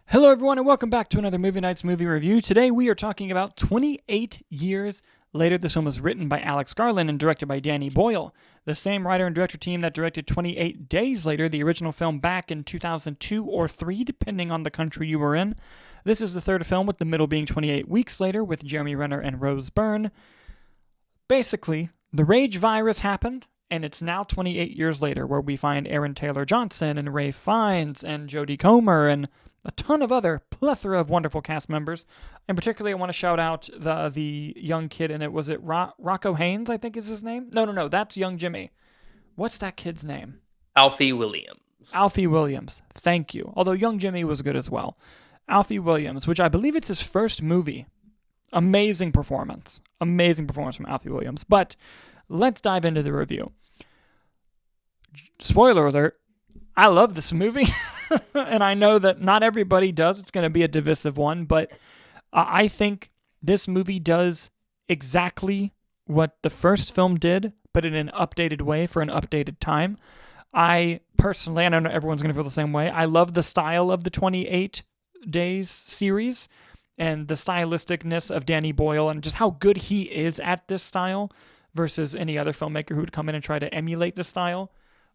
Hello, everyone, and welcome back to another Movie Nights movie review. Today, we are talking about 28 years later. This film was written by Alex Garland and directed by Danny Boyle, the same writer and director team that directed 28 Days Later, the original film back in 2002 or 3, depending on the country you were in. This is the third film, with the middle being 28 Weeks Later, with Jeremy Renner and Rose Byrne. Basically, the rage virus happened, and it's now 28 years later, where we find Aaron Taylor Johnson and Ray Fiennes and Jodie Comer and a ton of other plethora of wonderful cast members. And particularly, I want to shout out the young kid in it. Was it Rocco Haynes, I think is his name? No, that's young Jimmy. What's that kid's name? Alfie Williams. Alfie Williams. Thank you. Although young Jimmy was good as well. Alfie Williams, which I believe it's his first movie. Amazing performance. Amazing performance from Alfie Williams. But let's dive into the review. Spoiler alert, I love this movie. And I know that not everybody does. It's going to be a divisive one. But I think this movie does exactly what the first film did, but in an updated way for an updated time. I personally, and I know everyone's going to feel the same way, I love the style of the 28 Days series and the stylisticness of Danny Boyle and just how good he is at this style versus any other filmmaker who would come in and try to emulate the style.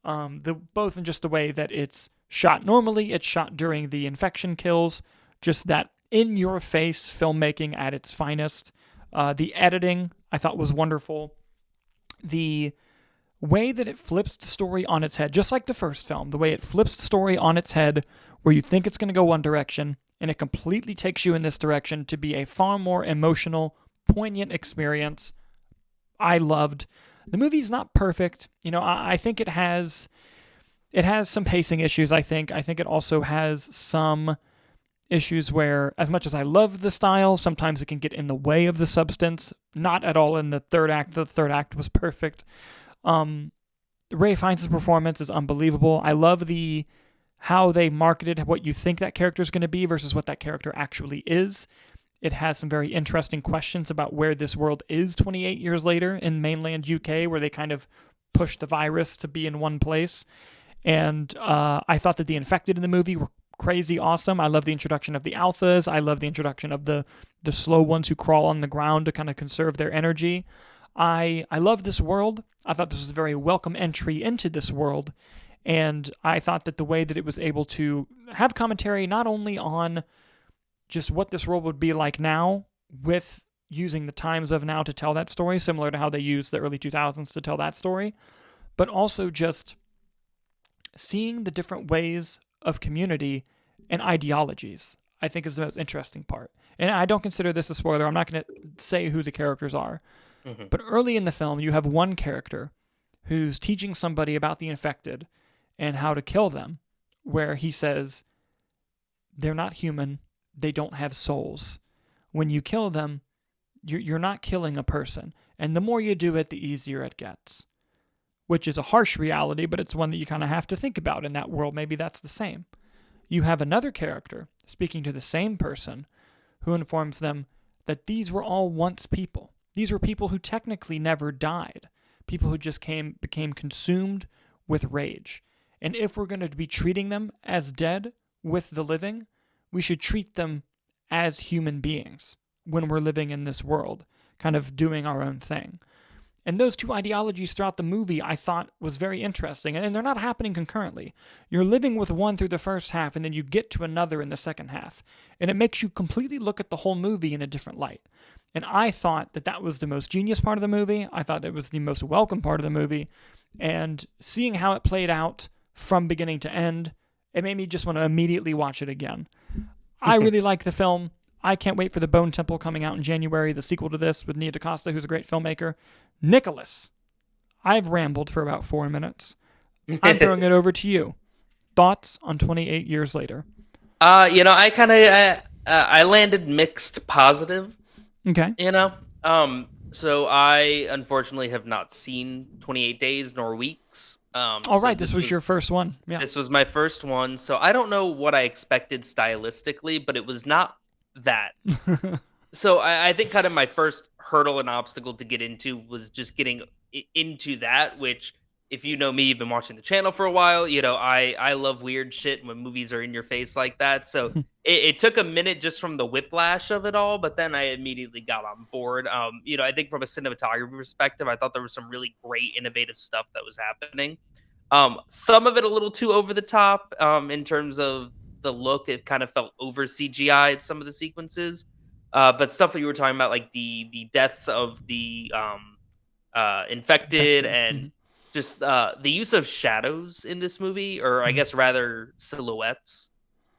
Both in just the way that it's shot normally, it's shot during the infection kills, just that in-your-face filmmaking at its finest. The editing, I thought, was wonderful. The way that it flips the story on its head, just like the first film, the way it flips the story on its head, where you think it's going to go one direction, and it completely takes you in this direction to be a far more emotional, poignant experience. I loved. The movie's not perfect. You know, I think it has some pacing issues, I think. I think it also has some issues where, as much as I love the style, sometimes it can get in the way of the substance. Not at all in the third act. The third act was perfect. Ray Fiennes' performance is unbelievable. I love how they marketed what you think that character is going to be versus what that character actually is. It has some very interesting questions about where this world is 28 years later in mainland UK, where they kind of pushed the virus to be in one place. And I thought that the infected in the movie were crazy awesome. I love the introduction of the alphas. I love the introduction of the slow ones who crawl on the ground to kind of conserve their energy. I love this world. I thought this was a very welcome entry into this world. And I thought that the way that it was able to have commentary not only on just what this world would be like now, with using the times of now to tell that story, similar to how they used the early 2000s to tell that story, but also just seeing the different ways of community and ideologies, I think is the most interesting part. And I don't consider this a spoiler. I'm not going to say who the characters are. Mm-hmm. But early in the film, you have one character who's teaching somebody about the infected and how to kill them, where he says, they're not human. They don't have souls. When you kill them, you're not killing a person. And the more you do it, the easier it gets. Which is a harsh reality, but it's one that you kind of have to think about in that world. Maybe that's the same. You have another character speaking to the same person who informs them that these were all once people. These were people who technically never died. People who just became consumed with rage. And if we're going to be treating them as dead with the living, we should treat them as human beings when we're living in this world, kind of doing our own thing. And those two ideologies throughout the movie I thought was very interesting, and they're not happening concurrently. You're living with one through the first half, and then you get to another in the second half. And it makes you completely look at the whole movie in a different light. And I thought that was the most genius part of the movie. I thought it was the most welcome part of the movie. And seeing how it played out from beginning to end, it made me just want to immediately watch it again. I really like the film. I can't wait for The Bone Temple coming out in January, the sequel to this with Nia DaCosta, who's a great filmmaker. Nicholas, I've rambled for about 4 minutes. I'm throwing it over to you. Thoughts on 28 years later? I kind of I landed mixed positive. Okay. So I unfortunately have not seen 28 Days nor Weeks. All right, this was your first one. Yeah. This was my first one, so I don't know what I expected stylistically, but it was not that. So I think kind of my first hurdle and obstacle to get into was just getting into that, which if you know me, you've been watching the channel for a while. I love weird shit when movies are in your face like that. So it took a minute just from the whiplash of it all, but then I immediately got on board. I think from a cinematography perspective, I thought there was some really great, innovative stuff that was happening. Some of it a little too over the top, in terms of the look. It kind of felt over CGI'd some of the sequences. But stuff that you were talking about, like the deaths of the infected, Infected. and Mhm. just the use of shadows in this movie, or I Mhm. guess rather silhouettes,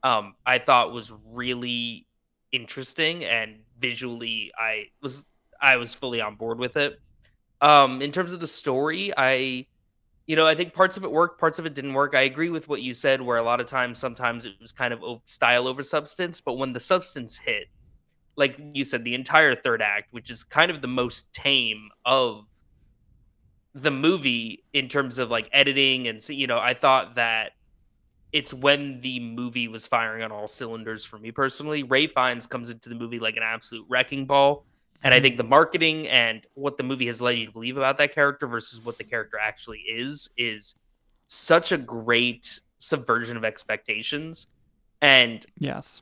I thought was really interesting, and visually I was fully on board with it. In terms of the story, I think parts of it worked, parts of it didn't work. I agree with what you said, where a lot of times, sometimes it was kind of style over substance, but when the substance hit, like you said, the entire third act, which is kind of the most tame of the movie in terms of like editing, and I thought that it's when the movie was firing on all cylinders for me personally. Ray Fiennes comes into the movie like an absolute wrecking ball. And I Mhm. think the marketing and what the movie has led you to believe about that character versus what the character actually is such a great subversion of expectations. And Yes.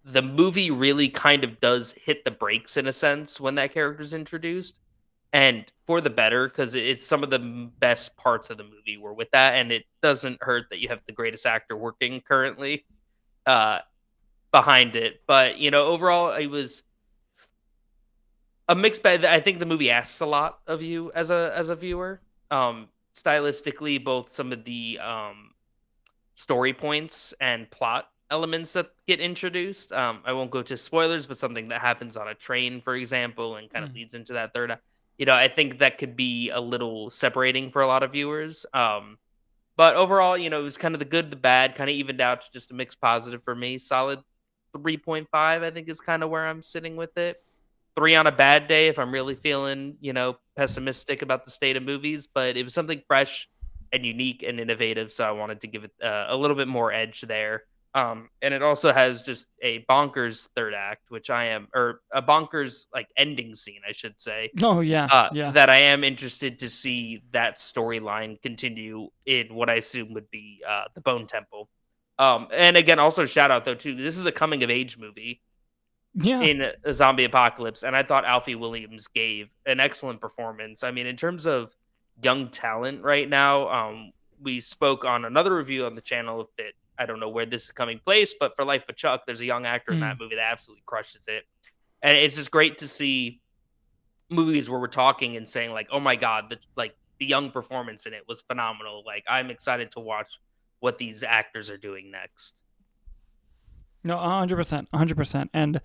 the movie really kind of does hit the brakes in a sense when that character's introduced, and for the better, because it's some of the best parts of the movie were with that, and it doesn't hurt that you have the greatest actor working currently uh behind it. But overall, it was a mixed bag. I think the movie asks a lot of you as a viewer. Stylistically, both some of the story points and plot elements that get introduced. I won't go to spoilers, but something that happens on a train, for example, and kind of Mm. leads into that third. I think that could be a little separating for a lot of viewers. But overall, it was kind of the good, the bad, kind of evened out to just a mixed positive for me. Solid 3.5, I think, is kind of where I'm sitting with it. Three on a bad day if I'm really feeling, pessimistic about the state of movies, but it was something fresh and unique and innovative, so I wanted to give it a little bit more edge there. And it also has just a bonkers third act, which or a bonkers like ending scene, I should say, Oh yeah, yeah. that I am interested to see that storyline continue in what I assume would be the Bone Temple. And again, also shout out though too, this is a coming of age movie Yeah. in a zombie apocalypse, and I thought Alfie Williams gave an excellent performance. I mean, in terms of young talent right now, we spoke on another review on the channel that I don't know where this is coming place, but for Life of Chuck, there's a young actor in Mm. that movie that absolutely crushes it, and it's just great to see movies where we're talking and saying like, "Oh my god, the young performance in it was phenomenal." Like, I'm excited to watch what these actors are doing next. No, 100%, 100%. And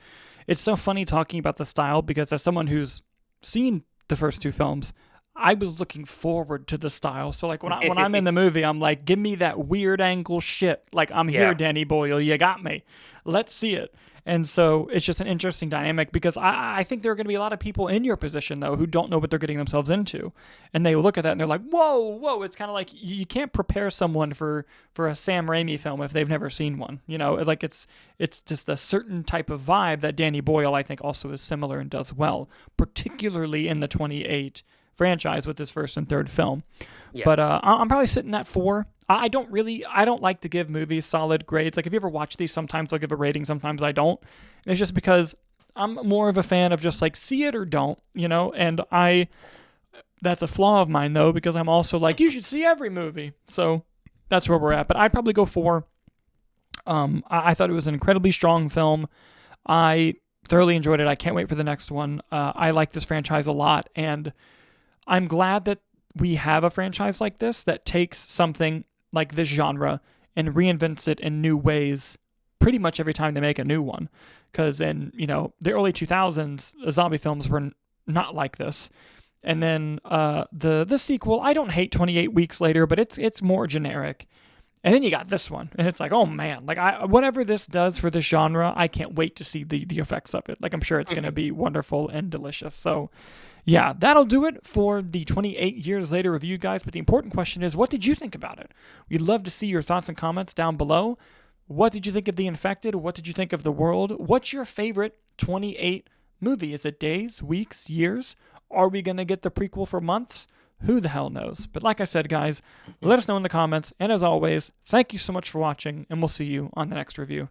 it's so funny talking about the style because as someone who's seen the first two films, I was looking forward to the style. So like when I'm in the movie, I'm like, give me that weird angle shit. Like I'm here, Yeah. Danny Boyle, you got me. Let's see it. And so it's just an interesting dynamic because I think there are going to be a lot of people in your position though who don't know what they're getting themselves into, and they look at that and they're like, whoa, whoa. It's kind of like you can't prepare someone for a Sam Raimi film if they've never seen one. Like it's just a certain type of vibe that Danny Boyle I think also is similar and does well, particularly in the 28 franchise with his first and third film. Yeah. But I'm probably sitting at 4. I don't like to give movies solid grades. Like if you ever watch these, sometimes I'll give a rating, sometimes I don't. And it's just because I'm more of a fan of just like see it or don't. And that's a flaw of mine though because I'm also like you should see every movie. So that's where we're at. But I'd probably go 4. I thought it was an incredibly strong film. I thoroughly enjoyed it. I can't wait for the next one. I like this franchise a lot, and I'm glad that we have a franchise like this that takes something like this genre and reinvents it in new ways pretty much every time they make a new one. Because in the early 2000s, zombie films were not like this. And then the sequel, I don't hate 28 Weeks Later, but it's more generic. And then you got this one, and it's like, oh man, like whatever this does for this genre, I can't wait to see the effects of it. Like I'm sure it's gonna be wonderful and delicious. So, yeah, that'll do it for the 28 Years Later review, guys. But the important question is, what did you think about it? We'd love to see your thoughts and comments down below. What did you think of The Infected? What did you think of The World? What's your favorite 28 movie? Is it days, weeks, years? Are we gonna get the prequel for months? Who the hell knows? But like I said, guys, let us know in the comments. And as always, thank you so much for watching, and we'll see you on the next review.